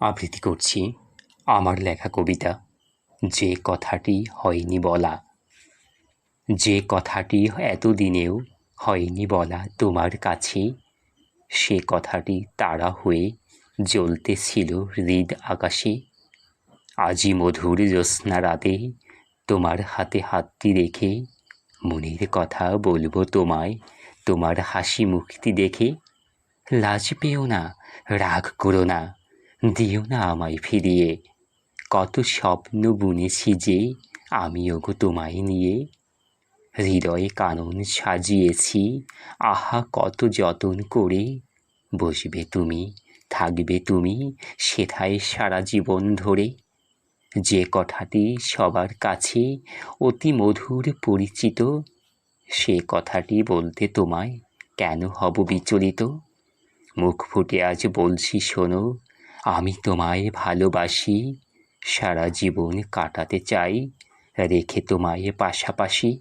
আবৃত্তি করছি আমার লেখা কবিতা যে কথাটি হয়নি বলা। যে কথাটি এতদিনেও হয়নি বলা তোমার কাছে, সে কথাটি তারা হয়ে জ্বলতেছিল হৃদ আকাশে। আজি মধুর জ্যোৎস্না রাতে তোমার হাতে হাতটি রেখে মনের কথা বলবো তোমায়, তোমার হাসি মুখটি দেখে। লাজ পেও না, রাগ করো না, দিও না আমায় ফিরিয়ে। কত স্বপ্ন বুনেছি যে আমি ওগো তোমায় নিয়ে। হৃদয়ে কানন সাজিয়েছি আহা কত যতন করে। বসবে তুমি, থাকবে তুমি সেথায় সারা জীবন ধরে। যে কথাটি সবার কাছে অতি মধুর পরিচিত, সে কথাটি বলতে তোমায় কেন হব বিচলিত। মুখ ফুটে আজ বলছি শোনো, আমি তোমায় ভালোবাসি। সারা জীবন কাটাতে চাই রেখে তোমায় পাশাপাশি।